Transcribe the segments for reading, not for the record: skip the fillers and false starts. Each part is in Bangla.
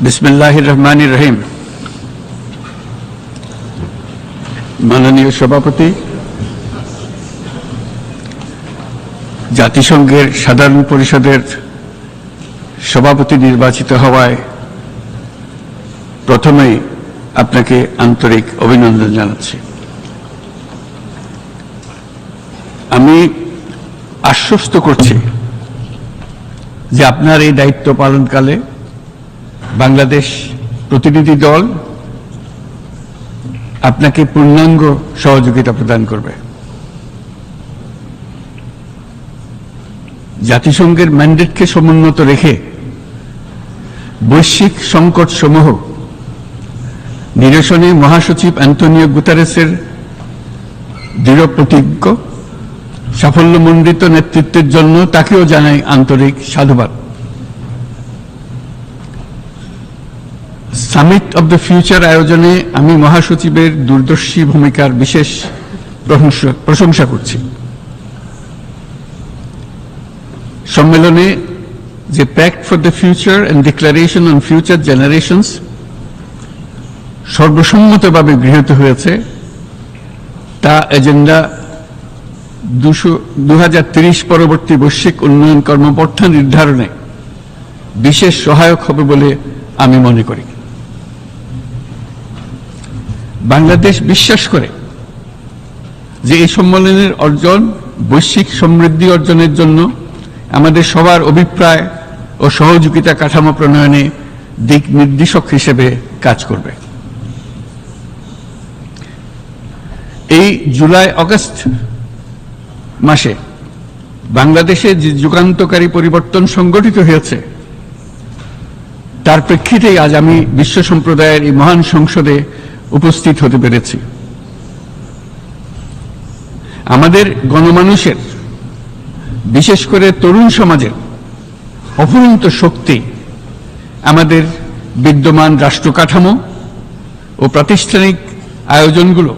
বিসমিল্লাহির রহমানির রহিম। মাননীয় সভাপতি, জাতিসংঘের সাধারণ পরিষদের সভাপতি নির্বাচিত হওয়ায় প্রথমেই আপনাকে আন্তরিক অভিনন্দন জানাচ্ছি। আমি আশ্বস্ত করছি যে আপনার এই দায়িত্ব পালনকালে বাংলাদেশ প্রতিনিধি দল আপনাকে পূর্ণাঙ্গ সহযোগিতা প্রদান করবে। জাতিসংঘের ম্যান্ডেটকে সমুন্নত রেখে বৈশ্বিক সংকট সমূহ নিরসনে মহাসচিব অ্যান্টোনিও গুতেরেসের দৃঢ় প্রতিজ্ঞ সাফল্যমণ্ডিত নেতৃত্বের জন্য তাকেও জানাই আন্তরিক সাধুবাদ। সামিট অব দ্য ফিউচার আয়োজনে আমি মহাসচিবের দূরদর্শী ভূমিকার বিশেষ প্রশংসা করছি। সম্মেলনে যে Pact for the Future and Declaration on Future Generations সর্বসম্মতভাবে গৃহীত হয়েছে, তা এজেন্ডা 2030 পরবর্তী বৈশ্বিক উন্নয়ন কর্মপন্থা নির্ধারণে বিশেষ সহায়ক হবে বলে আমি মনে করি। বাংলাদেশ বিশ্বাস করে যে এই সম্মেলনের অর্জন বৈশ্বিক সমৃদ্ধি অর্জনের জন্য আমাদের সবার অভিপ্রায় ও সহযোগিতা কাঠামো প্রণয়নে দিক নির্দেশক হিসেবে কাজ করবে। এই জুলাই আগস্ট মাসে বাংলাদেশে যে যুগান্তকারী পরিবর্তন সংগঠিত হয়েছে তার প্রেক্ষিতেই আজ আমি বিশ্ব সম্প্রদায়ের এই মহান সংসদে উপস্থিত হতে পেরেছি। আমাদের গণমানুষের, বিশেষ করে তরুণ সমাজের অফুরন্ত শক্তি আমাদের বিদ্যমান রাষ্ট্র কাঠামো ও প্রাতিষ্ঠানিক আয়োজনগুলো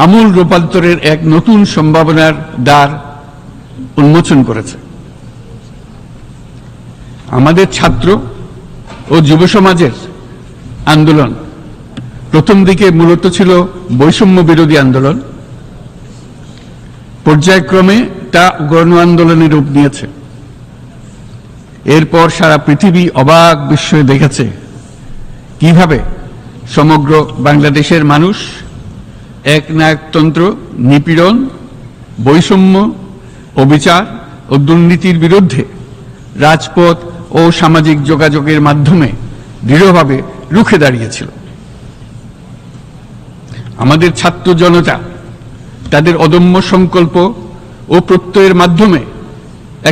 আমূল রূপান্তরের এক নতুন সম্ভাবনার দ্বার উন্মোচন করেছে। আমাদের ছাত্র ও যুব সমাজের আন্দোলন প্রথম দিকে মূলত ছিল বৈষম্য বিরোধী আন্দোলন, পর্যায়ক্রমে তা গণ আন্দোলনের রূপ নিয়েছে। এরপর সারা পৃথিবী অবাক বিস্ময়ে দেখেছে কিভাবে সমগ্র বাংলাদেশের মানুষ একনায়কতন্ত্র, নিপীড়ন, বৈষম্য, অবিচার ও দুর্নীতির বিরুদ্ধে রাজপথ ও সামাজিক যোগাযোগের মাধ্যমে দৃঢ়ভাবে রুখে দাঁড়িয়েছিল। আমাদের ছাত্র জনতা তাদের অদম্য সংকল্প ও প্রত্যয়ের মাধ্যমে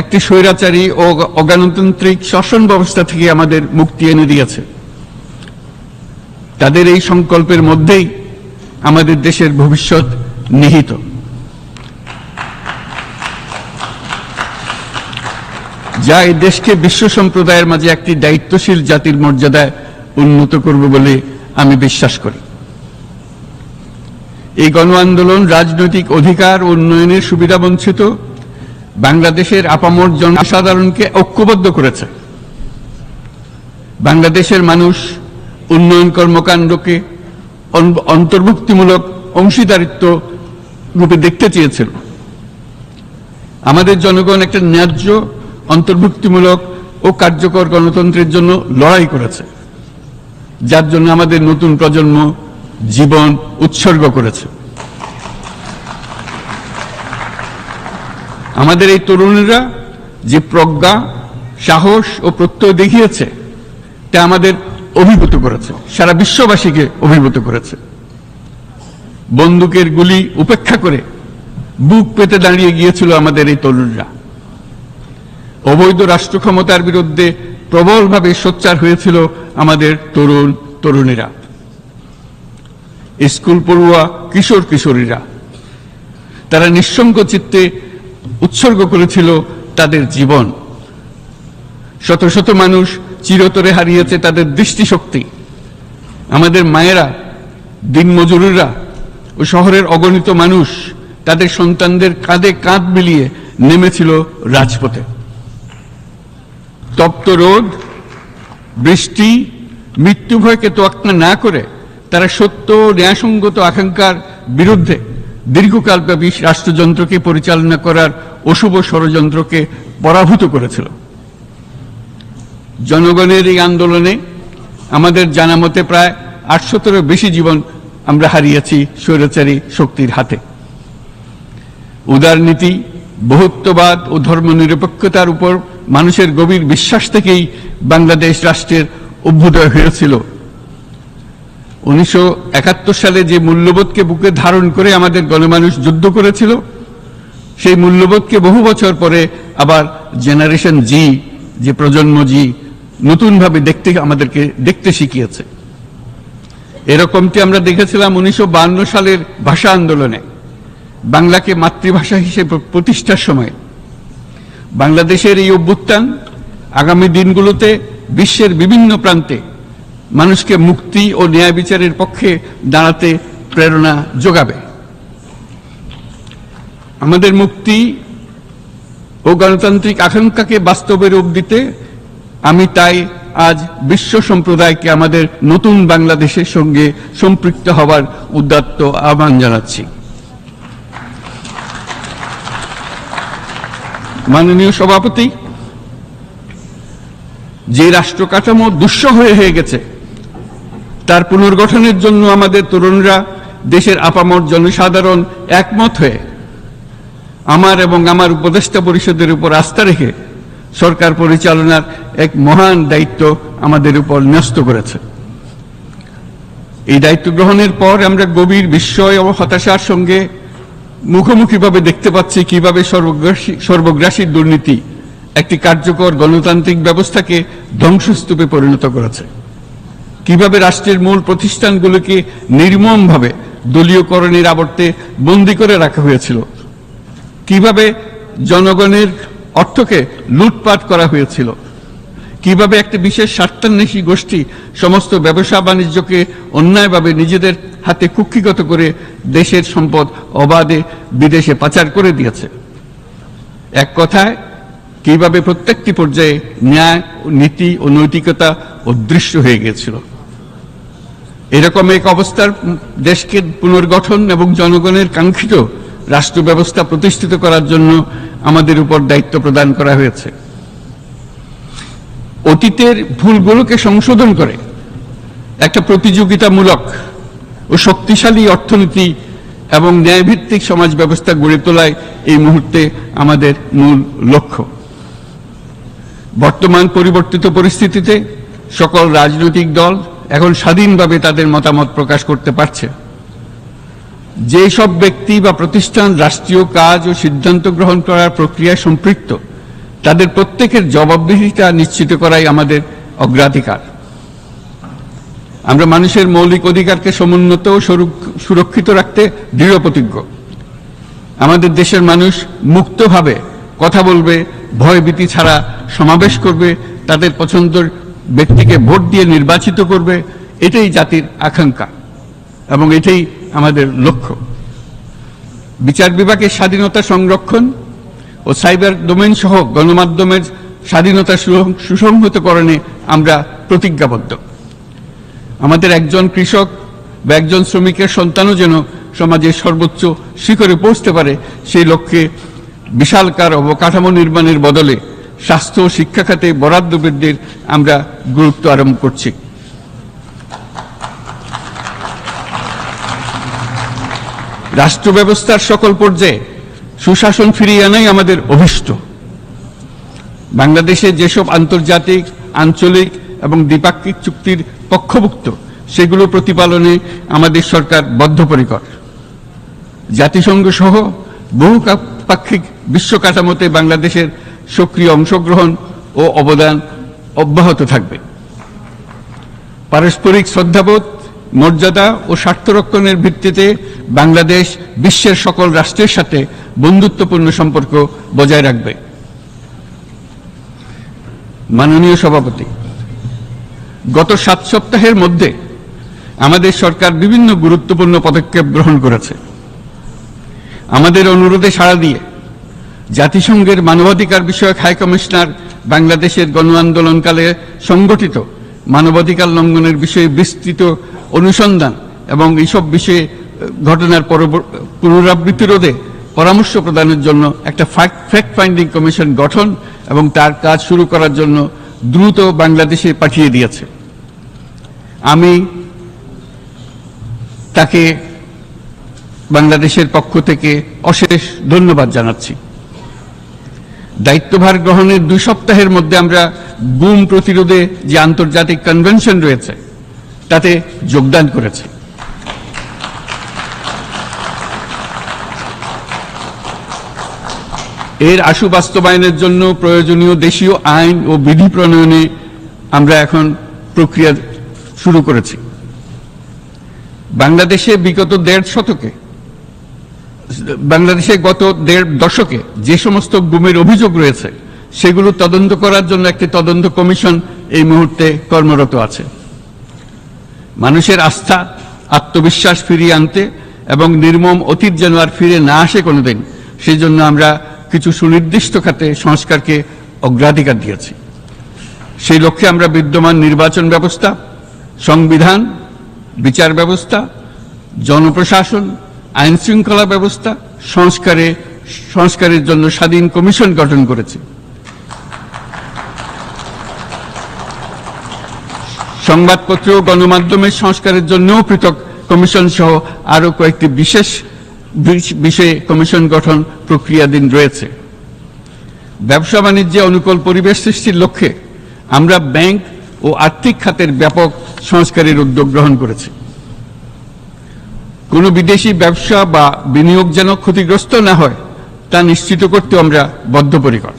একটি স্বৈরাচারী ও অগণতান্ত্রিক শাসন ব্যবস্থা থেকে আমাদের মুক্তি এনে দিয়েছে। তাদের এই সংকল্পের মধ্যেই আমাদের দেশের ভবিষ্যৎ নিহিত। যা এই দেশকে বিশ্ব সম্প্রদায়ের মাঝে একটি দায়িত্বশীল জাতির মর্যাদায় উন্নত করবে বলে আমি বিশ্বাস করি। এই গণ আন্দোলন রাজনৈতিক অধিকার ও উন্নয়নের সুবিধা বঞ্চিত বাংলাদেশের আপামর জনসাধারণকে ঐক্যবদ্ধ করেছে। বাংলাদেশের মানুষ উন্নয়ন কর্মকাণ্ডকে অন্তর্ভুক্তিমূলক অংশীদারিত্ব রূপে দেখতে চেয়েছিল। আমাদের জনগণ একটা ন্যায্য, অন্তর্ভুক্তিমূলক ও কার্যকর গণতন্ত্রের জন্য লড়াই করেছে, যার জন্য আমাদের নতুন প্রজন্ম জীবন উৎসর্গ করেছে। আমাদের এই তরুণীরা যে প্রজ্ঞা, সাহস ও প্রত্যয় দেখিয়েছে তা আমাদের অভিভূত করেছে, সারা বিশ্ববাসীকে অভিভূত করেছে। বন্দুকের গুলি উপেক্ষা করে বুক পেতে দাঁড়িয়ে গিয়েছিল আমাদের এই তরুণরা। অবৈধ রাষ্ট্র ক্ষমতার বিরুদ্ধে প্রবলভাবে সোচ্চার হয়েছিল আমাদের তরুণ তরুণীরা। স্কুল পড়ুয়া কিশোর কিশোরীরা তারা নিঃসঙ্গ চিত্তে উৎসর্গ করেছিল তাদের জীবন। শত শত মানুষ চিরতরে হারিয়েছে তাদের দৃষ্টিশক্তি। আমাদের মায়েরা, দিনমজুররা ও শহরের অগণিত মানুষ তাদের সন্তানদের কাঁধে কাঁধ মিলিয়ে নেমেছিল রাজপথে। তপ্ত রোদ বৃষ্টি, মৃত্যু ভয়কে তোয়াক্কা না করে তারা সত্য ন্যায়সঙ্গত আকাঙ্ক্ষার বিরুদ্ধে দীর্ঘকালব্যাপী রাষ্ট্রযন্ত্রকে পরিচালনা করার অশুভ ষড়যন্ত্রকে পরাভূত করেছিল। জনগণের এই আন্দোলনে আমাদের জানা মতে প্রায় 800-এরও বেশি জীবন আমরা হারিয়েছি স্বৈরাচারী শক্তির হাতে। উদারনীতি, বহুত্ববাদ ও ধর্মনিরপেক্ষতার উপর মানুষের গভীর বিশ্বাস থেকেই বাংলাদেশ রাষ্ট্রের অভ্যুদয় হয়েছিল। 1971 সালে যে মূল্যবোধকে বুকে ধারণ করে আমাদের গণমানুষ যুদ্ধ করেছিল, সেই মূল্যবোধকে বহু বছর পরে আবার জেনারেশন জি, যে প্রজন্ম জি, নতুনভাবে আমাদেরকে দেখতে শিখিয়েছে। এরকমটি আমরা দেখেছিলাম 1952 সালের ভাষা আন্দোলনে, বাংলাকে মাতৃভাষা হিসেবে প্রতিষ্ঠার সময়। বাংলাদেশের এই অভ্যুত্থান আগামী দিনগুলোতে বিশ্বের বিভিন্ন প্রান্তে মানুষকে মুক্তি ও ন্যায় বিচারের পক্ষে দাঁড়াতে প্রেরণা যোগাবে। আমাদের মুক্তি ও গণতান্ত্রিক আকাঙ্ক্ষাকে বাস্তবে রূপ দিতে আমি তাই আজ বিশ্ব সম্প্রদায়কে আমাদের নতুন বাংলাদেশের সঙ্গে সম্পৃক্ত হওয়ার উদাত্ত আহ্বান জানাচ্ছি। মাননীয় সভাপতি, যে রাষ্ট্র কাঠামো দুঃসহ হয়ে গেছে তার পুনর্গঠনের জন্য আমাদের তরুণরা, দেশের আপামর জনসাধারণ একমত হয়ে আমার এবং আমার উপদেষ্টা পরিষদের উপর আস্থা রেখে সরকার পরিচালনার এক মহান দায়িত্ব আমাদের উপর ন্যস্ত করেছে। এই দায়িত্ব গ্রহণের পর আমরা গভীর বিস্ময় ও হতাশার সঙ্গে মুখোমুখিভাবে দেখতে পাচ্ছি কিভাবে সর্বগ্রাসী দুর্নীতি একটি কার্যকর গণতান্ত্রিক ব্যবস্থাকে ধ্বংসস্তূপে পরিণত করেছে, কিভাবে রাষ্ট্রের মূল প্রতিষ্ঠানগুলোকে নির্মমভাবে দলীয়করণের আবর্তে বন্দী করে রাখা হয়েছিল, কিভাবে জনগণের অর্থকে লুটপাট করা হয়েছিল, কিভাবে একটি বিশেষ স্বার্থান্বেষী গোষ্ঠী সমস্ত ব্যবসা বাণিজ্যকে অন্যায়ভাবে নিজেদের হাতে কুক্ষিগত করে দেশের সম্পদ অবাধে বিদেশে পাচার করে দিয়েছে। এক কথায়, কিভাবে প্রত্যেকটি পর্যায়ে ন্যায়, নীতি ও নৈতিকতা অদৃশ্য হয়ে গিয়েছিল। এরকম এক অবস্থার দেশকে পুনর্গঠন এবং জনগণের কাঙ্ক্ষিত রাষ্ট্র ব্যবস্থা প্রতিষ্ঠিত করার জন্য আমাদের উপর দায়িত্ব প্রদান করা হয়েছে। অতীতের ভুলগুলোকে সংশোধন করে একটা প্রতিযোগিতামূলক ও শক্তিশালী অর্থনীতি এবং ন্যায়ভিত্তিক সমাজ ব্যবস্থা গড়ে তোলাই এই মুহূর্তে আমাদের মূল লক্ষ্য। বর্তমান পরিবর্তিত পরিস্থিতিতে সকল রাজনৈতিক দল এখন স্বাধীনভাবে তাদের মতামত প্রকাশ করতে পারছে। যে সব ব্যক্তি বা প্রতিষ্ঠান রাষ্ট্রীয় কাজ ও সিদ্ধান্ত গ্রহণ করার প্রক্রিয়ায় সম্পৃক্ত, তাদের প্রত্যেকের জবাবদিহিতা নিশ্চিত করাই আমাদের অগ্রাধিকার। আমরা মানুষের মৌলিক অধিকারকে সমুন্নত ও সুরক্ষিত রাখতে দৃঢ়প্রতিজ্ঞ। আমাদের দেশের মানুষ মুক্তভাবে কথা বলবে, ভয়ভীতি ছাড়া সমাবেশ করবে, তাদের পছন্দের ব্যক্তিকে ভোট দিয়ে নির্বাচিত করবে, এটাই জাতির আকাঙ্ক্ষা এবং এটাই আমাদের লক্ষ্য। বিচার বিভাগের স্বাধীনতা সংরক্ষণ ও সাইবার ডোমেইন সহ গণমাধ্যমের স্বাধীনতা সুসংহতকরণে আমরা প্রতিজ্ঞাবদ্ধ। আমাদের একজন কৃষক বা একজন শ্রমিকের সন্তানও যেন সমাজের সর্বোচ্চ শিখরে পৌঁছতে পারে, সেই লক্ষ্যে বিশালকার অবকাঠামো নির্মাণের বদলে স্বাস্থ্য ও শিক্ষা খাতে বরাদ্দ বৃদ্ধির আমরা গুরুত্ব আরোপ করছি। রাষ্ট্র ব্যবস্থার সকল পর্যায়ে সুশাসন ফিরিয়ে আনাই আমাদের অভীষ্ট। বাংলাদেশে যেসব আন্তর্জাতিক, আঞ্চলিক এবং দ্বিপাক্ষিক চুক্তির পক্ষভুক্ত, সেগুলো প্রতিপালনে আমাদের সরকার বদ্ধপরিকর। জাতিসংঘ সহ বহুপাক্ষিক বিশ্ব কাঠামোতে বাংলাদেশের সক্রিয় অংশগ্রহণ ও অবদান অব্যাহত থাকবে। পারস্পরিক শ্রদ্ধাবোধ, মর্যাদা ও স্বার্থরক্ষণের ভিত্তিতে বাংলাদেশ বিশ্বের সকল রাষ্ট্রের সাথে বন্ধুত্বপূর্ণ সম্পর্ক বজায় রাখবে। মাননীয় সভাপতি, গত 7 সপ্তাহের মধ্যে আমাদের সরকার বিভিন্ন গুরুত্বপূর্ণ পদক্ষেপ গ্রহণ করেছে। আমাদের অনুরোধে সাড়া দিয়ে জাতিসংঘের মানবাধিকার বিষয়ক হাই কমিশনার বাংলাদেশের গণ আন্দোলনকালে সংগঠিত মানবাধিকার লঙ্ঘনের বিষয়ে বিস্তৃত অনুসন্ধান এবং এইসব বিষয়ে ঘটনার পুনরাবৃত্তি রোধে পরামর্শ প্রদানের জন্য একটা ফ্যাক্ট ফাইন্ডিং কমিশন গঠন এবং তার কাজ শুরু করার জন্য দ্রুত বাংলাদেশে পাঠিয়ে দিয়েছে। আমি তাকে বাংলাদেশের পক্ষ থেকে অশেষ ধন্যবাদ জানাচ্ছি। দায়িত্বভার গ্রহণের 2 সপ্তাহের মধ্যে আমরা গুম প্রতিরোধে যে আন্তর্জাতিক কনভেনশন রয়েছে তাতে যোগদান করেছি। এর আশু বাস্তবায়নের জন্য প্রয়োজনীয় দেশীয় আইন ও বিধি প্রণয়নে আমরা এখন প্রক্রিয়া শুরু করেছি। বাংলাদেশে গত 1.5 দশকে যে সমস্ত গুমের অভিযোগ রয়েছে সেগুলো তদন্ত করার জন্য একটি তদন্ত কমিশন এই মুহূর্তে কর্মরত আছে। মানুষের আস্থা আত্মবিশ্বাস ফিরিয়ে আনতে এবং নির্মম অতীত যেন আর ফিরে না আসে কোনোদিন, সেই জন্য আমরা কিছু সুনির্দিষ্ট খাতে সংস্কারকে অগ্রাধিকার দিয়েছি। সেই লক্ষ্যে আমরা বিদ্যমান নির্বাচন ব্যবস্থা, সংবিধান, বিচার ব্যবস্থা, জনপ্রশাসন, আইন শৃঙ্খলা ব্যবস্থা সংস্কারের জন্য স্বাধীন কমিশন গঠন করেছি। সংবাদপত্র ও গণমাধ্যমের সংস্কারের জন্যও পৃথক কমিশন সহ আরো কয়েকটি বিশেষ বিষয়ে কমিশন গঠন প্রক্রিয়াধীন রয়েছে। ব্যবসা বাণিজ্যে অনুকূল পরিবেশ সৃষ্টির লক্ষ্যে আমরা ব্যাংক ও আর্থিক খাতের ব্যাপক সংস্কারের উদ্যোগ গ্রহণ করেছি। কোনো বিদেশি ব্যবসা বা বিনিয়োগ যেন ক্ষতিগ্রস্ত না হয় তা নিশ্চিত করতে আমরা বদ্ধপরিকর।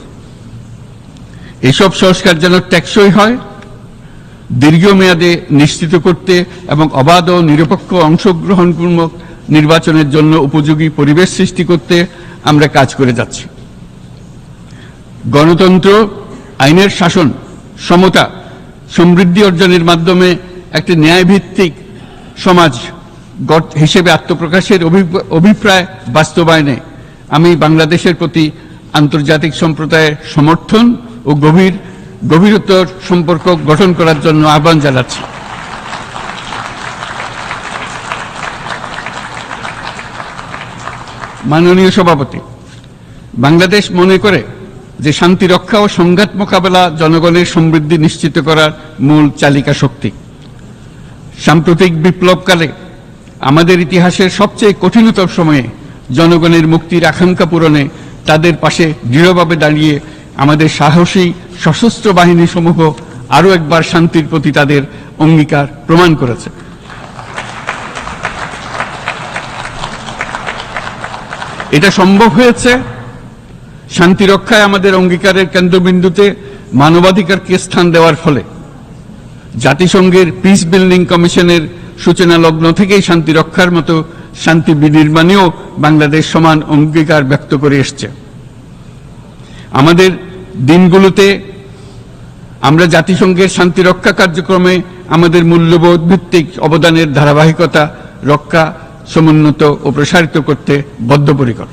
এসব সংস্কার যেন টেকসই হয়, দীর্ঘমেয়াদে নিশ্চিত করতে এবং অবাধ ও নিরপেক্ষ অংশগ্রহণমূলক নির্বাচনের জন্য উপযোগী পরিবেশ সৃষ্টি করতে আমরা কাজ করে যাচ্ছি। গণতন্ত্র, আইনের শাসন, সমতা, সমৃদ্ধি অর্জনের মাধ্যমে একটি ন্যায়ভিত্তিক সমাজ হিসেবে আত্মপ্রকাশের অভিপ্রায় বাস্তবায়নে আমি বাংলাদেশের প্রতি আন্তর্জাতিক সম্প্রদায়ের সমর্থন ও গভীরতর সম্পর্ক গঠন করার জন্য আহ্বান জানাচ্ছি। মাননীয় সভাপতি, বাংলাদেশ মনে করে যে শান্তি রক্ষা ও সংঘাত মোকাবেলা জনগণের সমৃদ্ধি নিশ্চিত করার মূল চালিকা শক্তি। সাম্প্রতিক বিপ্লবকালে আমাদের ইতিহাসের সবচেয়ে কঠিনতম সময়ে জনগণের মুক্তির আকাঙ্ক্ষা পূরণে তাদের পাশে দৃঢ়ভাবে দাঁড়িয়ে আমাদের সাহসী সশস্ত্র বাহিনী সমূহ আরো একবার শান্তির প্রতি তাদের অঙ্গীকার প্রমাণ করেছে। এটা সম্ভব হয়েছে শান্তি রক্ষায় আমাদের অঙ্গীকারের কেন্দ্রবিন্দুতে মানবাধিকারকে স্থান দেওয়ার ফলে। জাতিসংঘের পিস বিল্ডিং কমিশনের সূচনা লগ্ন থেকেই শান্তি রক্ষার মতো শান্তি বিনির্মাণেও বাংলাদেশ সমান অঙ্গীকার ব্যক্ত করে এসছে। আমাদের দিনগুলোতে আমরা জাতিসংঘের শান্তি রক্ষা কার্যক্রমে আমাদের মূল্যবোধ ভিত্তিক অবদানের ধারাবাহিকতা রক্ষা, সমুন্নত ও প্রসারিত করতে বদ্ধপরিকর।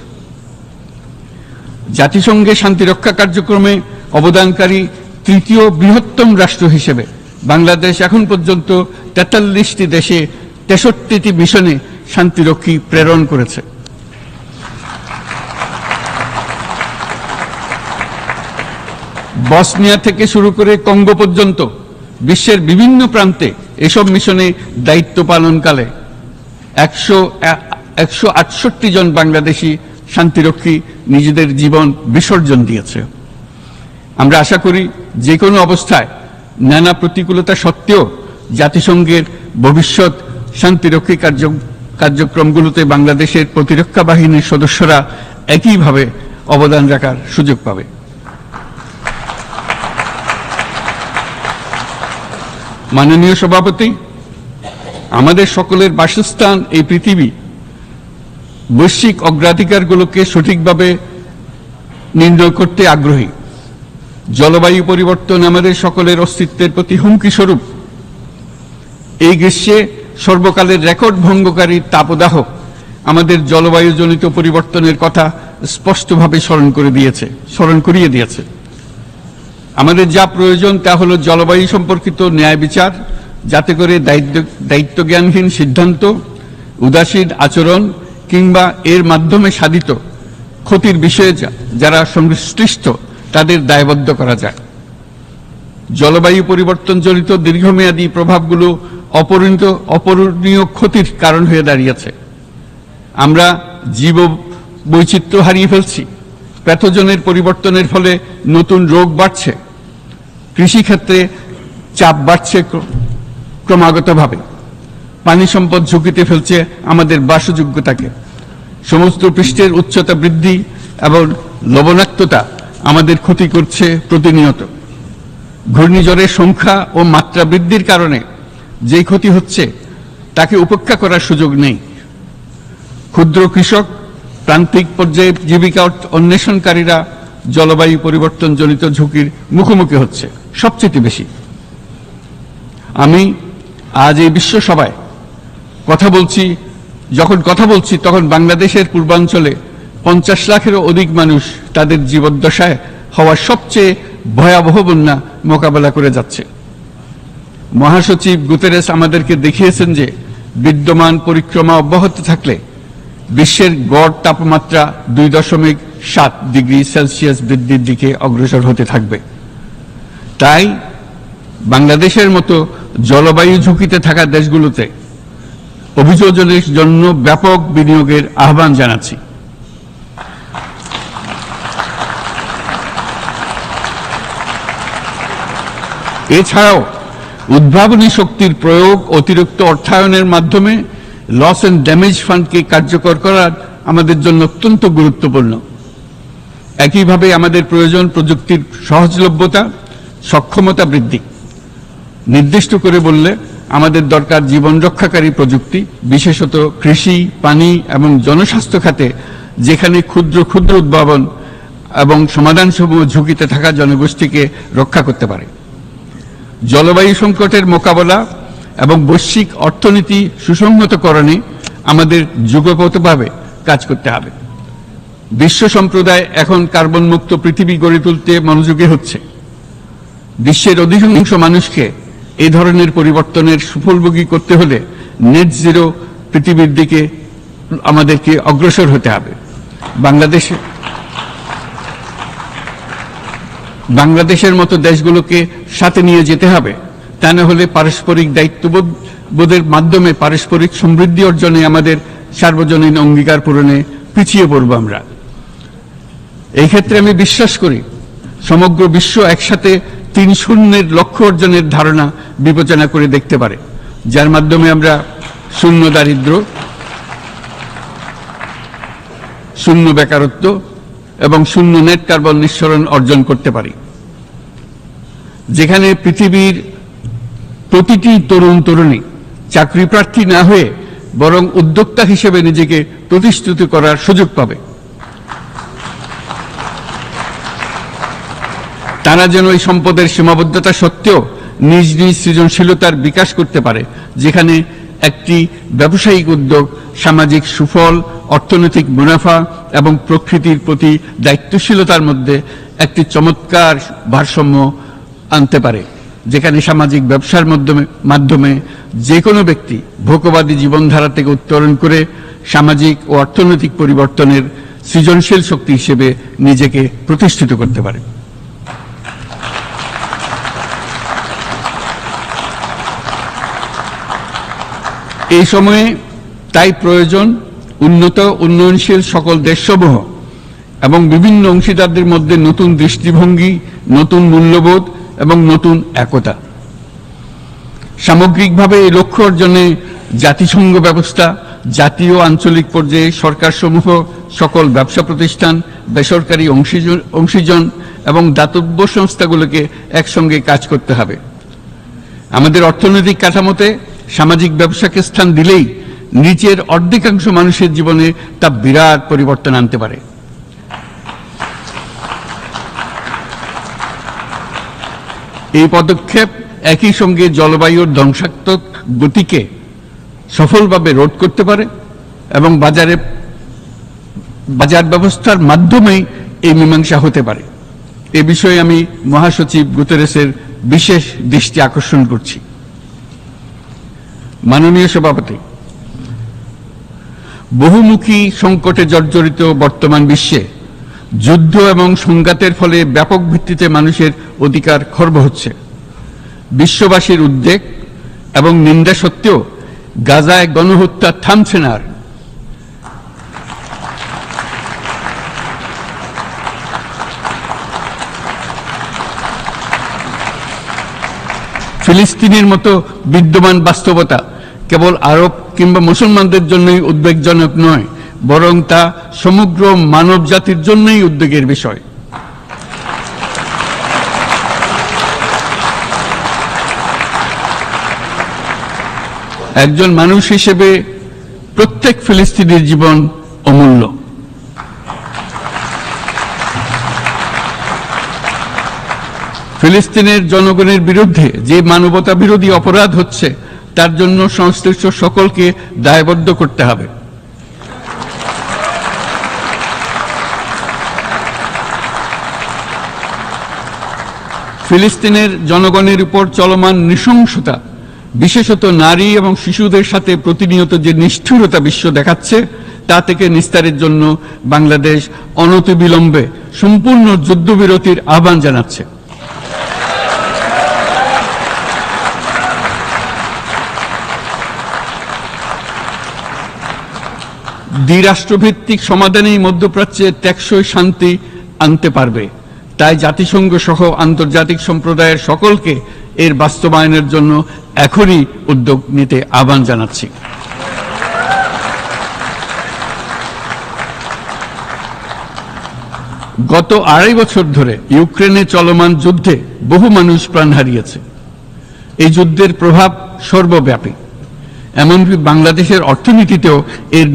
জাতিসংঘের শান্তি রক্ষা কার্যক্রমে অবদানকারী তৃতীয় বৃহত্তম রাষ্ট্র হিসেবে বাংলাদেশ এখন পর্যন্ত 43টি দেশে 63টি মিশনে শান্তিরক্ষী প্রেরণ করেছে। বসনিয়া থেকে শুরু করে কঙ্গো পর্যন্ত বিশ্বের বিভিন্ন প্রান্তে এসব মিশনে দায়িত্ব পালনকালে 168 জন বাংলাদেশি শান্তিরক্ষী নিজেদের জীবন বিসর্জন দিয়েছে। আমরা আশা করি যে কোনো অবস্থায় নানা প্রতিকূলতা সত্ত্বেও জাতিসংঘের ভবিষ্যৎ শান্তিরক্ষী কার্যক্রমগুলোতে বাংলাদেশের প্রতিরক্ষা বাহিনীর সদস্যরা একইভাবে অবদান রাখার সুযোগ পাবে। মাননীয় সভাপতি, আমাদের সকলের বাসস্থান এই পৃথিবী বৈশ্বিক অগ্রাধিকারগুলোকে সঠিকভাবে নির্ণয় করতে আগ্রহী। জলবায়ু পরিবর্তন আমাদের সকলের অস্তিত্বের প্রতি হুমকি স্বরূপ। এই গ্রীষ্মে সর্বকালের রেকর্ড ভঙ্গকারী তাপদাহ আমাদের জলবায়ুজনিত পরিবর্তনের কথা স্পষ্টভাবে স্মরণ করিয়ে দিয়েছে। আমাদের যা প্রয়োজন তা হলো জলবায়ু সম্পর্কিত ন্যায় বিচার, যাতে করে দায়িত্বজ্ঞানহীন সিদ্ধান্ত, উদাসীন আচরণ কিংবা এর মাধ্যমে সাধিত ক্ষতির বিষয়ে যারা সংশ্লিষ্ট তাদের দায়বদ্ধ করা যায়। জলবায়ু পরিবর্তনজনিত দীর্ঘমেয়াদী প্রভাবগুলো অপূরণীয় ক্ষতির কারণ হয়ে দাঁড়িয়েছে। আমরা জীব বৈচিত্র্য হারিয়ে ফেলছি, প্যাথোজেনের পরিবর্তনের ফলে নতুন রোগ বাড়ছে, কৃষিক্ষেত্রে চাপ বাড়ছে ক্রমাগতভাবে, পানি সম্পদ ঝুঁকিতে ফেলছে আমাদের বাসযোগ্যতাকে, সমুদ্র পৃষ্ঠের উচ্চতা বৃদ্ধি এবং লবণাক্ততা আমাদের ক্ষতি করছে প্রতিনিয়ত। ঘূর্ণিঝড়ের সংখ্যা ও মাত্রা বৃদ্ধির কারণে যে ক্ষতি হচ্ছে তাকে উপেক্ষা করার সুযোগ নেই। ক্ষুদ্র কৃষক, প্রান্তিক পর্যায়ে জীবিকা অন্বেষণকারীরা জলবায়ু পরিবর্তনজনিত ঝুঁকির মুখোমুখি হচ্ছে সবচেয়ে বেশি। আমি আজ এই বিশ্ব সভায় যখন কথা বলছি তখন বাংলাদেশের পূর্বাঞ্চলে 50 লাখেরও অধিক মানুষ তাদের জীবদ্দশায় হওয়া সবচেয়ে ভয়াবহ বন্যা মোকাবেলা করে যাচ্ছে। মহাসচিব গুতেরেস আমাদেরকে দেখিয়েছেন যে বিদ্যমান পরিক্রমা অব্যাহত থাকলে বিশ্বের গড় তাপমাত্রা 2.7 ডিগ্রি সেলসিয়াস বৃদ্ধির দিকে অগ্রসর হতে থাকবে। তাই বাংলাদেশের মতো জলবায়ু ঝুঁকিতে থাকা দেশগুলোতে অভিযোজনের জন্য ব্যাপক বিনিয়োগের আহ্বান জানাচ্ছি। এছাড়াও উদ্ভাবনী শক্তির প্রয়োগ, অতিরিক্ত অর্থায়নের মাধ্যমে লস এন্ড ড্যামেজ ফান্ডকে কার্যকর করা আমাদের জন্য অত্যন্ত গুরুত্বপূর্ণ। একইভাবে আমাদের প্রয়োজন প্রযুক্তির সহজলভ্যতা, সক্ষমতা বৃদ্ধি। নির্দিষ্ট করে বললে আমাদের দরকার জীবন রক্ষাকারী প্রযুক্তি, বিশেষত কৃষি, পানি এবং জনস্বাস্থ্য খাতে, যেখানে ক্ষুদ্র ক্ষুদ্র উদ্ভাবন এবং সমাধানসমূহ ঝুঁকিতে থাকা জনগোষ্ঠীকে রক্ষা করতে পারে। জলবায়ু সংকটের মোকাবেলা এবং বৈশ্বিক অর্থনীতি সুসংহতকরণে আমাদের যুগপৎভাবে কাজ করতে হবে। বিশ্ব সম্প্রদায় এখন কার্বন মুক্ত পৃথিবী গড়ে তুলতে মনোযোগী হচ্ছে। বিশ্বের অধিকাংশ মানুষকে এই ধরনের পরিবর্তনের সুফলভোগী করতে হলে নেট জিরো পৃথিবীর দিকে আমাদেরকে অগ্রসর হতে হবে। বাংলাদেশের মতো দেশগুলোকে সাথে নিয়ে যেতে হবে। তা না হলে পারস্পরিক দায়িত্ববোধের মাধ্যমে পারস্পরিক সমৃদ্ধি অর্জনে আমাদের সার্বজনীন অঙ্গীকার পূরণে পিছিয়ে পড়ব আমরা। এই ক্ষেত্রে আমি বিশ্বাস করি সমগ্র বিশ্ব একসাথে 3-0 লক্ষ্য অর্জনের ধারণা বিবেচনা করে দেখতে পারে, যার মাধ্যমে আমরা শূন্য দারিদ্র, শূন্য বেকারত্ব এবং শূন্য নেট কার্বন নিঃসরণ অর্জন করতে পারি। যেখানে পৃথিবীর প্রতিটি তরুণ তরুণী চাকরি প্রার্থী না হয়ে বরং উদ্যোক্তা হিসেবে নিজেকে প্রতিষ্ঠিত করার সুযোগ পাবে। তারা যেন এই সম্পদের সীমাবদ্ধতা সত্ত্বেও নিজ নিজ সৃজনশীলতার বিকাশ করতে পারে, যেখানে একটি ব্যবসায়িক উদ্যোগ সামাজিক সুফল, অর্থনৈতিক মুনাফা এবং প্রকৃতির প্রতি দায়িত্বশীলতার মধ্যে একটি চমৎকার ভারসাম্য আনতে পারে, যেখানে সামাজিক ব্যবসার মাধ্যমে যে কোনো ব্যক্তি ভোগবাদী জীবনধারা থেকে উত্তরণ করে সামাজিক ও অর্থনৈতিক পরিবর্তনের সৃজনশীল শক্তি হিসেবে নিজেকে প্রতিষ্ঠিত করতে পারে। এই সময়ে তাই প্রয়োজন উন্নত উন্নয়নশীল সকল দেশসমূহ এবং বিভিন্ন অংশীদারদের মধ্যে নতুন দৃষ্টিভঙ্গি, নতুন মূল্যবোধ এবং নতুন একতা। সামগ্রিকভাবে এই লক্ষ্য অর্জনে জাতিসংঘ ব্যবস্থা, জাতীয় আঞ্চলিক পর্যায়ে সরকারসমূহ, সকল ব্যবসা প্রতিষ্ঠান, বেসরকারি অংশীজন এবং দাতব্য সংস্থাগুলোকে একসঙ্গে কাজ করতে হবে। আমাদের অর্থনৈতিক কাঠামোতে সামাজিক ব্যবসাকে স্থান দিলেই নিচের অর্ধেকাংশ মানুষের জীবনে তা বিরাট পরিবর্তন আনতে পারে। এই পদক্ষেপ একই সঙ্গে জলবায়ুর ধ্বংসাত্মক গতিকে সফলভাবে রোধ করতে পারে এবং বাজার ব্যবস্থার মাধ্যমেই এই মীমাংসা হতে পারে। এ বিষয়ে আমি মহাসচিব গুতেরেসের বিশেষ দৃষ্টি আকর্ষণ করছি। মাননীয় সভাপতি, বহুমুখী সংকটে জর্জরিত বর্তমান বিশ্বে যুদ্ধ এবং সংঘাতের ফলে ব্যাপক ভিত্তিতে মানুষের অধিকার খর্ব হচ্ছে। বিশ্ববাসীর উদ্বেগ এবং নিন্দা সত্ত্বেও গাজায় গণহত্যা থামছে না। ফিলিস্তিনের মতো বিদ্যমান বাস্তবতা কেবল আরব কিংবা মুসলমানদের জন্যই উদ্বেগজনক নয়, বরং তা সমগ্র মানব জাতির জন্যই উদ্বেগের বিষয়। একজন মানুষ হিসেবে প্রত্যেক ফিলিস্তিনির জীবন অমূল্য। ফিলিস্তিনের জনগণের বিরুদ্ধে যে মানবতা বিরোধী অপরাধ হচ্ছে তার জন্য সংশ্লিষ্ট সকলকে দায়বদ্ধ করতে হবে। ফিলিস্তিনের জনগণের উপর চলমান নৃশংসতা, বিশেষত নারী এবং শিশুদের সাথে প্রতিনিয়ত যে নিষ্ঠুরতা বিশ্ব দেখাচ্ছে, তা থেকে নিস্তারের জন্য বাংলাদেশ অনতিবিলম্বে সম্পূর্ণ যুদ্ধবিরতির আহ্বান জানাচ্ছে। দ্বিরাষ্ট্রভিত্তিক সমাধানেই মধ্যপ্রাচ্যে টেকসই শান্তি আনতে পারবে। তাই জাতিসংঘ সহ আন্তর্জাতিক সম্প্রদায়ের সকলকে এর বাস্তবায়নের জন্য এখনই উদ্যোগ নিতে আহ্বান জানাচ্ছি। গত 2.5 বছর ধরে ইউক্রেনে চলমান যুদ্ধে বহু মানুষ প্রাণ হারিয়েছে। এই যুদ্ধের প্রভাব সর্বব্যাপী, এমনকি বাংলাদেশের অর্থনীতিতেও এর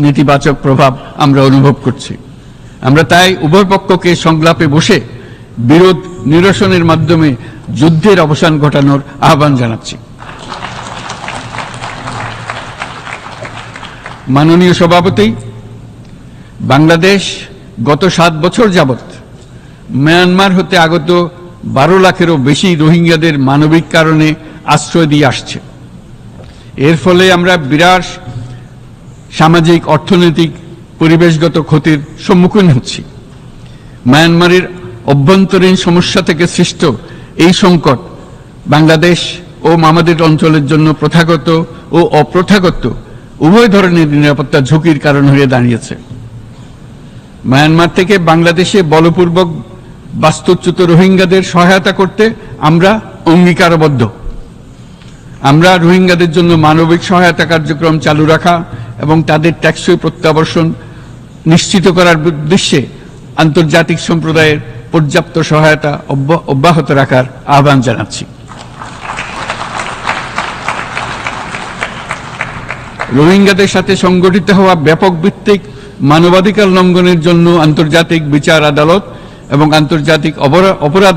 নেতিবাচক প্রভাব আমরা অনুভব করছি। আমরা তাই উভয় পক্ষকে সংলাপে বসে বিরোধ নিরসনের মাধ্যমে যুদ্ধের অবসান ঘটানোর আহ্বান জানাচ্ছি। মাননীয় সভাপতি, বাংলাদেশ গত 7 বছর যাবৎ মিয়ানমার হতে আগত 12 লাখেরও বেশি রোহিঙ্গাদের মানবিক কারণে আশ্রয় দিয়ে আসছে। এর ফলে আমরা বিরাট সামাজিক, অর্থনৈতিক, পরিবেশগত ক্ষতির সম্মুখীন হচ্ছি। মিয়ানমারের অভ্যন্তরীণ সমস্যা থেকে সৃষ্ট এই সংকট বাংলাদেশ ও আমাদের অঞ্চলের জন্য প্রথাগত ও অপ্রথাগত উভয় ধরনের নিরাপত্তা ঝুঁকির কারণ হয়ে দাঁড়িয়েছে। মিয়ানমার থেকে বাংলাদেশে বলপূর্বক বাস্তুচ্যুত রোহিঙ্গাদের সহায়তা করতে আমরা অঙ্গীকারবদ্ধ। আমরা রোহিঙ্গাদের জন্য মানবিক সহায়তা কার্যক্রম চালু রাখা এবং তাদের টেকসই প্রত্যাবর্তন নিশ্চিত করার উদ্দেশ্যে আন্তর্জাতিক সম্প্রদায়ের পর্যাপ্ত সহায়তা অব্যাহত রাখার আহ্বান জানাচ্ছি। রোহিঙ্গাদের সাথে সংগঠিত হওয়া ব্যাপক ভিত্তিক মানবাধিকার লঙ্ঘনের জন্য আন্তর্জাতিক বিচার আদালত এবং আন্তর্জাতিক অপরাধ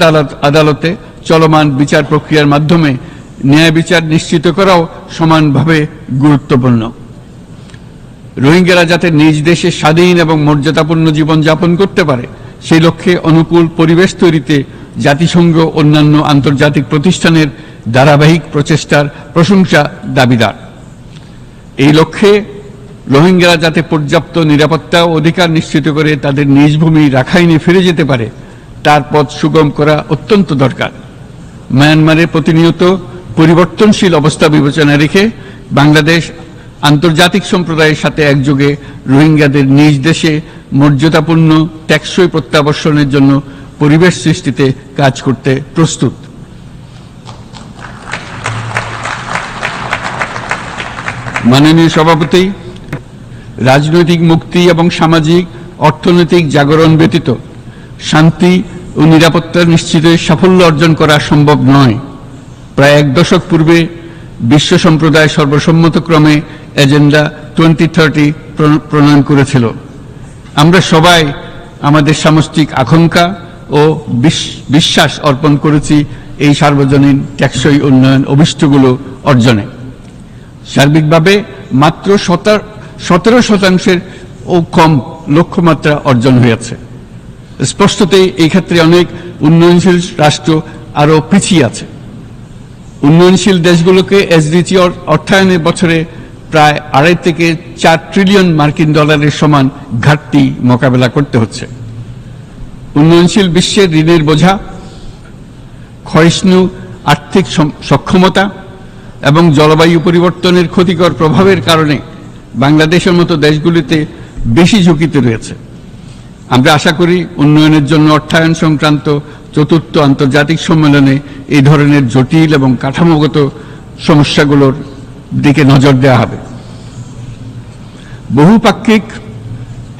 আদালতে চলমান বিচার প্রক্রিয়ার মাধ্যমে ন্যায় বিচার নিশ্চিত করাও সমানভাবে গুরুত্বপূর্ণ। রোহিঙ্গারা যাতে নিজ দেশে স্বাধীন এবং মর্যাদাপূর্ণ জীবনযাপন করতে পারে, সেই লক্ষ্যে অনুকূল পরিবেশ তৈরিতে জাতিসংঘ অন্যান্য আন্তর্জাতিক প্রতিষ্ঠানের ধারাবাহিক প্রচেষ্টার প্রশংসা দাবিদার। এই লক্ষ্যে রোহিঙ্গারা যাতে পর্যাপ্ত নিরাপত্তা ও অধিকার নিশ্চিত করে তাদের নিজ ভূমি রাখাইনে ফিরে যেতে পারে, তার পথ সুগম করা অত্যন্ত দরকার। মিয়ানমারে প্রতিনিয়ত পরিবর্তনশীল অবস্থা বিবেচনা রেখে বাংলাদেশ আন্তর্জাতিক সম্প্রদায়ের সাথে একযোগে রোহিঙ্গাদের নিজ দেশে মর্যাদাপূর্ণ টেকসই প্রত্যাবর্তনের জন্য পরিবেশ সৃষ্টিতে কাজ করতে প্রস্তুত। মাননীয় সভাপতি, রাজনৈতিক মুক্তি এবং সামাজিক অর্থনৈতিক জাগরণ ব্যতীত শান্তি ও নিরাপত্তা নিশ্চিতে সাফল্য অর্জন করা সম্ভব নয়। প্রায় 1 দশক পূর্বে বিশ্ব সম্প্রদায় সর্বসম্মতক্রমে এজেন্ডা 2030 প্রণয়ন করেছিল। আমরা সবাই আমাদের সামষ্টিক আকাঙ্ক্ষা ও বিশ্বাস অর্পণ করেছি এই সার্বজনীন টেকসই উন্নয়ন অভিষ্টগুলো অর্জনে। সার্বিকভাবে মাত্র 17% ও কম লক্ষ্যমাত্রা অর্জন হয়েছে। স্পষ্টতই এই ক্ষেত্রে অনেক উন্নয়নশীল রাষ্ট্র আরও পিছিয়ে আছে। উন্নয়নশীল দেশগুলোকে এসডিজি অর্থায়নের বছরে প্রায় 2.5 থেকে 4 ট্রিলিয়ন মার্কিন ডলারের সমান ঘাটতি মোকাবেলা করতে হচ্ছে। উন্নয়নশীল বিশ্বের ঋণের বোঝা, ক্ষয়িষ্ণু আর্থিক সক্ষমতা এবং জলবায়ু পরিবর্তনের ক্ষতিকর প্রভাবের কারণে বাংলাদেশের মতো দেশগুলিতে বেশি ঝুঁকিতে রয়েছে। আমরা আশা করি উন্নয়নের জন্য অর্থায়ন সংক্রান্ত চতুর্থ আন্তর্জাতিক সম্মেলনে এই ধরনের জটিল এবং কাঠামোগত সমস্যাগুলোর দিকে নজর দেওয়া হবে। বহুপাক্ষিক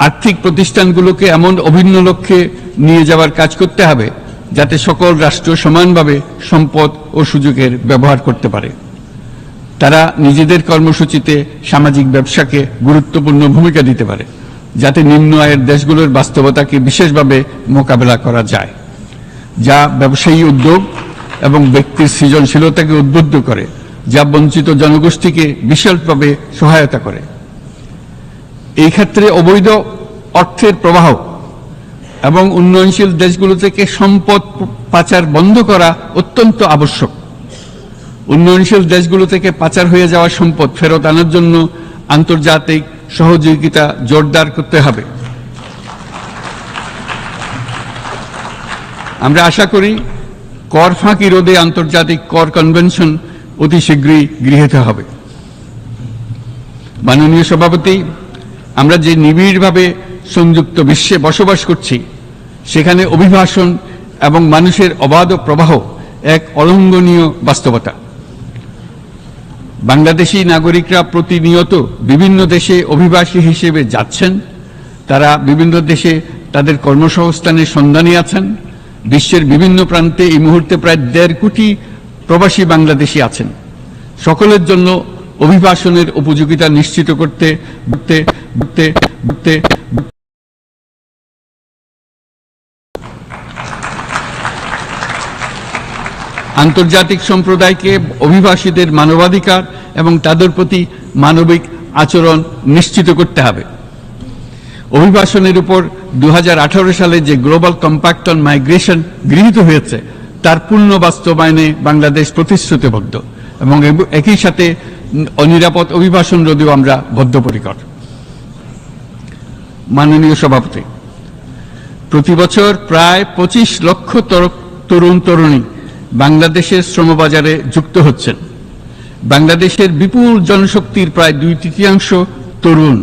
আর্থিক প্রতিষ্ঠানগুলোকে এমন অভিন্ন লক্ষ্যে নিয়ে যাওয়ার কাজ করতে হবে যাতে সকল রাষ্ট্র সমানভাবে সম্পদ ও সুযোগের ব্যবহার করতে পারে। তারা নিজেদের কর্মসূচিতে সামাজিক ব্যবসাকে গুরুত্বপূর্ণ ভূমিকা দিতে পারে, যাতে নিম্ন আয়ের দেশগুলোর বাস্তবতাকে বিশেষভাবে মোকাবেলা করা যায়, যা ব্যবসায়ী উদ্যোগ এবং ব্যক্তির সৃজনশীলতাকে উদ্বুদ্ধ করে, যা বঞ্চিত জনগোষ্ঠীকে বিশালভাবে সহায়তা করে। এই ক্ষেত্রে অবৈধ অর্থের প্রবাহ এবং উন্নয়নশীল দেশগুলো থেকে সম্পদ পাচার বন্ধ করা অত্যন্ত আবশ্যক। উন্নয়নশীল দেশগুলো থেকে পাচার হয়ে যাওয়া সম্পদ ফেরত আনার জন্য আন্তর্জাতিক সহযোগিতা জোরদার করতে হবে। আমরা আশা করি কর ফাঁকি রোধে আন্তর্জাতিক কর কনভেনশন অতি শীঘ্রই গৃহীত হবে। মাননীয় সভাপতি, আমরা যে নিবিড়ভাবে সংযুক্ত বিশ্বে বসবাস করছি, সেখানে অভিবাসন এবং মানুষের অবাধ প্রবাহ এক অলঙ্ঘনীয় বাস্তবতা। বাংলাদেশি নাগরিকরা প্রতিনিয়ত বিভিন্ন দেশে অভিবাসী হিসেবে যাচ্ছেন। তারা বিভিন্ন দেশে তাদের কর্মসংস্থানের সন্ধানে আছেন। বিশ্বের বিভিন্ন প্রান্তে এই মুহূর্তে প্রায় 1.5 কোটি প্রবাসী বাংলাদেশি আছেন। সকলের জন্য অভিবাসনের উপযোগিতা নিশ্চিত করতে আন্তর্জাতিক সম্প্রদায়কে অভিবাসীদের মানবাধিকার এবং তাদের প্রতি মানবিক আচরণ নিশ্চিত করতে হবে। অভিবাসনের উপর 2018 সালে যে গ্লোবাল কম্প্যাক্ট অন মাইগ্রেশন গৃহীত হয়েছে, তার পূর্ণ বাস্তবায়নে বাংলাদেশ প্রতিশ্রুতিবদ্ধ এবং একই সাথে অনিরাপদ অভিবাসন রোধেও আমরা বদ্ধপরিকর। মাননীয় সভাপতি, প্রতি বছর প্রায় 25 লক্ষ তরুণ তরুণী বাংলাদেশের শ্রমবাজারে যুক্ত হচ্ছেন। বাংলাদেশের বিপুল জনশক্তির প্রায় 2/3 তরুণ।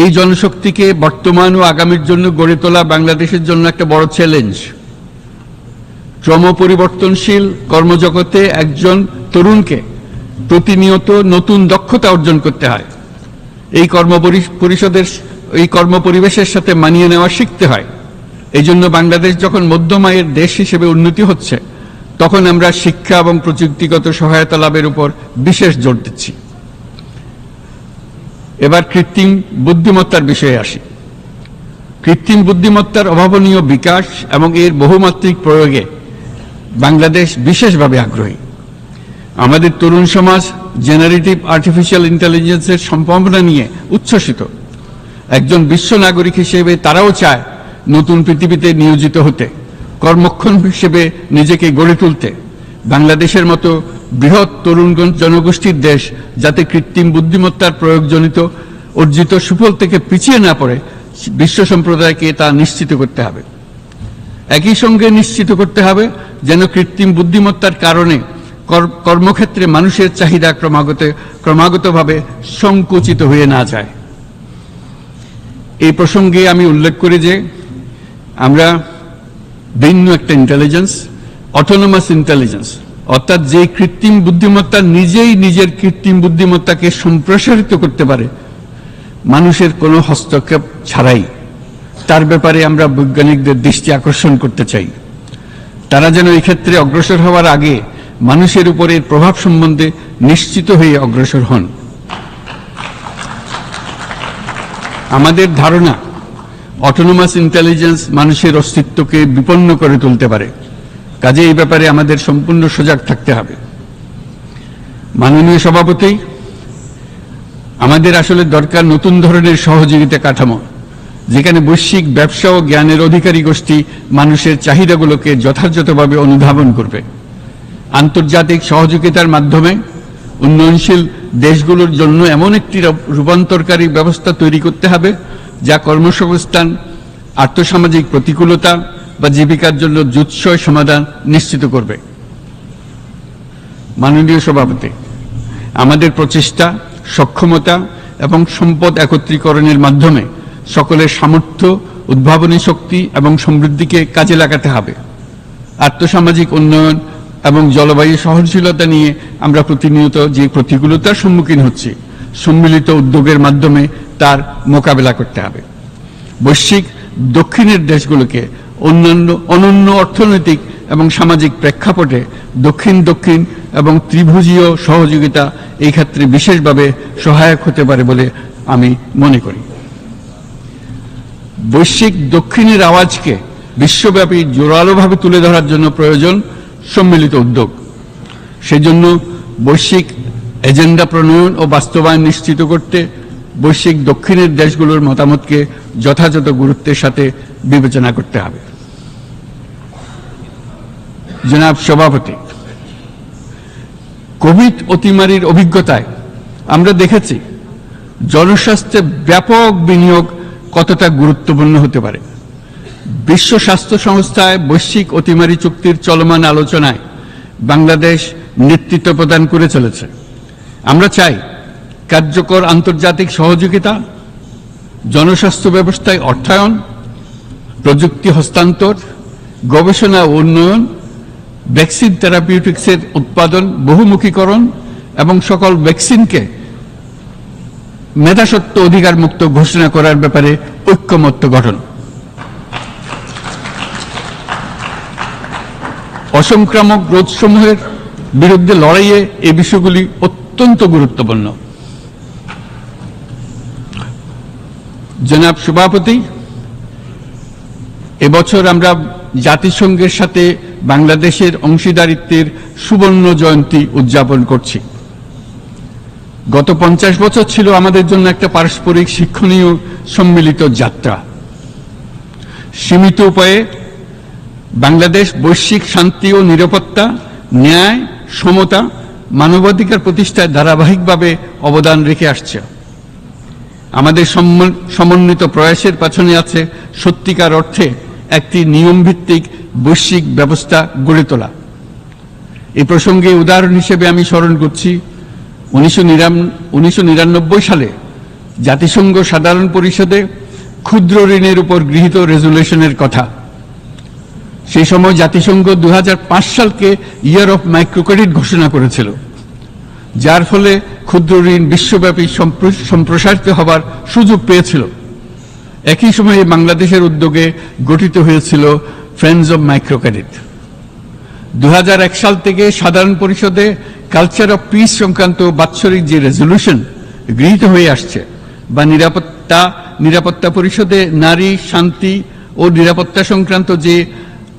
এই জনশক্তিকে বর্তমান ও আগামীর জন্য গড়ে তোলা বাংলাদেশের জন্য একটা বড় চ্যালেঞ্জ। ক্রমপরিবর্তনশীল কর্মজগতে একজন তরুণকে প্রতিনিয়ত নতুন দক্ষতা অর্জন করতে হয়। এই কর্মপরিবেশের সাথে মানিয়ে নেওয়া শিখতে হয়। এই জন্য বাংলাদেশ যখন মধ্যম আয়ের দেশ হিসেবে উন্নতি হচ্ছে, তখন আমরা শিক্ষা এবং প্রযুক্তিগত সহায়তা লাভের উপর বিশেষ জোর দিচ্ছি। এবার কৃত্রিম বুদ্ধিমত্তার বিষয়ে আসি। কৃত্রিম বুদ্ধিমত্তার অভাবনীয় বিকাশ এবং এর বহুমাত্রিক প্রয়োগে বাংলাদেশ বিশেষভাবে আগ্রহী। আমাদের তরুণ সমাজ জেনারেটিভ আর্টিফিশিয়াল ইন্টেলিজেন্সের সম্ভাবনা নিয়ে উচ্ছ্বসিত। একজন বিশ্ব নাগরিক হিসেবে তারাও চায় নতুন পৃথিবীতে নিয়োজিত হতে, কর্মক্ষম হিসেবে নিজেকে গড়ে তুলতে। বাংলাদেশের মতো বৃহৎ তরুণ জনগোষ্ঠীর দেশ যাতে কৃত্রিম বুদ্ধিমত্তার প্রয়োগজনিত অর্জিত সুফল থেকে পিছিয়ে না পড়ে, বিশ্ব সম্প্রদায়কে তা নিশ্চিত করতে হবে। একই সঙ্গে নিশ্চিত করতে হবে যেন কৃত্রিম বুদ্ধিমত্তার কারণে কর্মক্ষেত্রে মানুষের চাহিদা ক্রমাগতভাবে সংকুচিত হয়ে না যায়। এই প্রসঙ্গে আমি উল্লেখ করি যে আমরা ভিন্ন একটা ইন্টেলিজেন্স, অটোনোমাস ইন্টেলিজেন্স, অর্থাৎ যে কৃত্রিম বুদ্ধিমত্তা নিজেই নিজের কৃত্রিম বুদ্ধিমত্তাকে সম্প্রসারিত করতে পারে মানুষের কোনো হস্তক্ষেপ ছাড়াই, তার ব্যাপারে আমরা বৈজ্ঞানিকদের দৃষ্টি আকর্ষণ করতে চাই। তারা যেন এই ক্ষেত্রে অগ্রসর হওয়ার আগে মানুষের উপরের প্রভাব সম্বন্ধে নিশ্চিত হয়ে অগ্রসর হন। আমাদের ধারণা অটোনোমাস ইন্টেলিজেন্স মানুষের অস্তিত্বকে বিপন্ন করে তুলতে পারে, কাজে এই ব্যাপারে আমাদের সম্পূর্ণ সজাগ থাকতে হবে। মাননীয় সভাপতি, আমাদের আসলে দরকার নতুন ধরনের সহযোগিতা কাঠামো, যেখানে বৈশ্বিক ব্যবসা ও জ্ঞানের অধিকারী গোষ্ঠী মানুষের চাহিদাগুলোকে যথাযথভাবে অনুধাবন করবে। আন্তর্জাতিক সহযোগিতার মাধ্যমে উন্নয়নশীল দেশগুলোর জন্য এমন একটি রূপান্তরকারী ব্যবস্থা তৈরি করতে হবে যা কর্মসংস্থান, আর্থসামাজিক প্রতিকূলতা বা জীবিকার জন্য যুৎসয় সমাধান নিশ্চিত করবে। মাননীয় সভাপতি, আমাদের প্রচেষ্টা, সক্ষমতা এবং সম্পদ একত্রীকরণের মাধ্যমে সকলের সামর্থ্য, উদ্ভাবনী শক্তি এবং সমৃদ্ধিকে কাজে লাগাতে হবে। আর্থসামাজিক উন্নয়ন এবং জলবায়ু সহনশীলতা নিয়ে আমরা প্রতিনিয়ত যে প্রতিকূলতার সম্মুখীন হচ্ছি, সম্মিলিত উদ্যোগের মাধ্যমে তার মোকাবেলা করতে হবে। বৈশ্বিক দক্ষিণের দেশগুলোকে অনন্য অর্থনৈতিক এবং সামাজিক প্রেক্ষাপটে দক্ষিণ দক্ষিণ এবং ত্রিভুজীয় সহযোগিতা এই ক্ষেত্রে বিশেষভাবে সহায়ক হতে পারে বলে আমি মনে করি। বৈশ্বিক দক্ষিণের আওয়াজকে বিশ্বব্যাপী জোরালোভাবে তুলে ধরার জন্য প্রয়োজন সম্মিলিত উদ্যোগ। সেজন্য বৈশ্বিক এজেন্ডা প্রণয়ন ও বাস্তবায়ন নিশ্চিত করতে বৈশ্বিক দক্ষিণের দেশগুলোর মতামতকে যথাযথ গুরুত্বের সাথে বিবেচনা করতে হবে। জনাব সভাপতি, কোভিড অতিমারির অভিজ্ঞতায় আমরা দেখেছি জনস্বাস্থ্যে ব্যাপক বিনিয়োগ কতটা গুরুত্বপূর্ণ হতে পারে। বিশ্ব স্বাস্থ্য সংস্থায় বৈশ্বিক অতিমারি চুক্তির চলমান আলোচনায় বাংলাদেশ নেতৃত্ব প্রদান করে চলেছে। আমরা চাই কার্যকর আন্তর্জাতিক সহযোগিতা, জনস্বাস্থ্য ব্যবস্থায় অর্থায়ন, প্রযুক্তি হস্তান্তর, গবেষণা ও উন্নয়ন, ভ্যাকসিন থেরাপিউটিক্সের উৎপাদন, বহুমুখীকরণ এবং সকল ভ্যাকসিনকে মেধাস্বত্ব অধিকার মুক্ত ঘোষণা করার ব্যাপারে ঐক্যমত্য গঠন। অসংক্রামক রোগসমূহের বিরুদ্ধে লড়াইয়ে এই বিষয়গুলি অত্যন্ত গুরুত্বপূর্ণ। জনাব সভাপতি, এবছর আমরা জাতিসংঘের সাথে বাংলাদেশের অংশীদারিত্বের সুবর্ণ জয়ন্তী উদযাপন করছি। গত 50 বছর ছিল আমাদের জন্য একটা পারস্পরিক শিক্ষণীয় সম্মিলিত যাত্রা। সীমিত উপায়ে বাংলাদেশ বৈশ্বিক শান্তি ও নিরাপত্তা, ন্যায়, সমতা, মানবাধিকার প্রতিষ্ঠায় ধারাবাহিকভাবে অবদান রেখে আসছে। আমাদের সমন্বিত প্রয়াসের পেছনে আছে সত্যিকার অর্থে একটি নিয়মভিত্তিক বৈশ্বিক ব্যবস্থা গড়ে তোলা। এই প্রসঙ্গে উদাহরণ হিসেবে আমি স্মরণ করছি 1999 সালে জাতিসংঘ সাধারণ পরিষদে ক্ষুদ্র ঋণের উপর গৃহীত রেজুলেশনের কথা। সেই সময় জাতিসংঘ 2005 সালকে ইয়ার অফ মাইক্রোক্রেডিট ঘোষণা করেছিল, যার ফলে ক্ষুদ্র ঋণ বিশ্বব্যাপী সম্প্রসারিত হবার সুযোগ পেয়েছিল। একই সময়ে বাংলাদেশের উদ্যোগে গঠিত হয়েছিল ফ্রেন্ডস অব মাইক্রোক্রেডিট। 2001 সাল থেকে সাধারণ পরিষদে কালচার অফ পিস সংক্রান্ত বাৎসরিক যে রেজলিউশন গৃহীত হয়ে আসছে, বা নিরাপত্তা পরিষদে নারী, শান্তি ও নিরাপত্তা সংক্রান্ত যে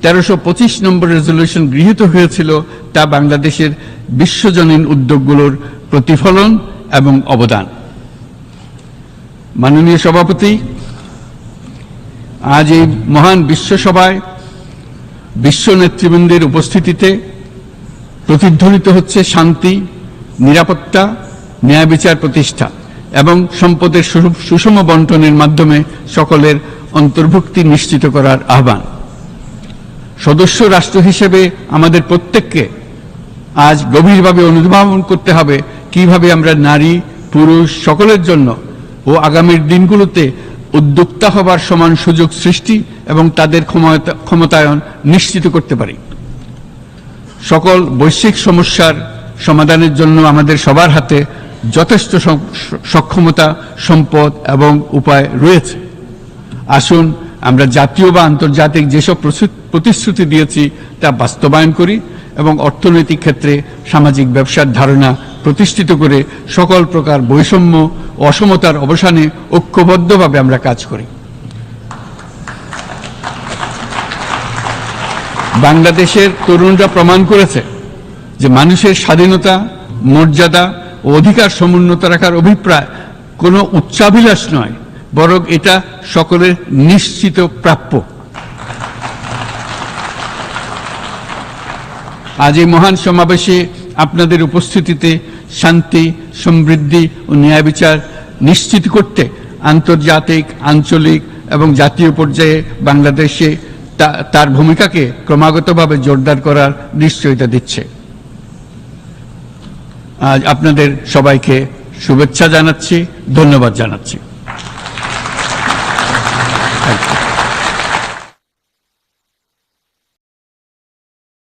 1325 নম্বর রেজলিউশন গৃহীত হয়েছিল, তা বাংলাদেশের বিশ্বজনীন উদ্যোগগুলোর প্রতিফলন এবং অবদান। মাননীয় সভাপতি, আজ এই মহান বিশ্বসভায় বিশ্ব নেতৃবৃন্দের উপস্থিতিতে প্রতিধ্বনিত হচ্ছে শান্তি, নিরাপত্তা, ন্যায় বিচার প্রতিষ্ঠা এবং সম্পদের সুষম বন্টনের মাধ্যমে সকলের অন্তর্ভুক্তি নিশ্চিত করার আহ্বান। সদস্য রাষ্ট্র হিসেবে আমাদের প্রত্যেককে আজ গভীরভাবে অনুধাবন করতে হবে কিভাবে আমরা নারী, পুরুষ সকলের জন্য ও আগামীর দিনগুলোতে উদ্যোক্তা হবার সমান সুযোগ সৃষ্টি এবং তাদের ক্ষমতায়ন নিশ্চিত করতে পারি। সকল বৈশ্বিক সমস্যার সমাধানের জন্য আমাদের সবার হাতে যথেষ্ট সক্ষমতা, সম্পদ এবং উপায় রয়েছে। আসুন আমরা জাতীয় বা আন্তর্জাতিক যেসব প্রতিশ্রুতি দিয়েছি তা বাস্তবায়ন করি এবং অর্থনৈতিক ক্ষেত্রে সামাজিক ব্যবসার ধারণা প্রতিষ্ঠিত করে সকল প্রকার বৈষম্য ও অসমতার অবসানে ঐক্যবদ্ধভাবে আমরা কাজ করি। বাংলাদেশের তরুণরা প্রমাণ করেছে যে মানুষের স্বাধীনতা, মর্যাদা ও অধিকার সমুন্নত রাখার অভিপ্রায় কোনো উচ্চাভিলাষ নয়, বরং এটা সকলের নিশ্চিত প্রাপ্য। আজ এই মহান সমাবেশে আপনাদের উপস্থিতিতে শান্তি, সমৃদ্ধি ও ন্যায় বিচার নিশ্চিত করতে আন্তর্জাতিক, আঞ্চলিক এবং জাতীয় পর্যায়ে বাংলাদেশে তার ভূমিকাকে ক্রমাগতভাবে জোরদার করার নিশ্চয়তা দিচ্ছে। আজ আপনাদের সবাইকে শুভেচ্ছা জানাচ্ছি, ধন্যবাদ জানাচ্ছি।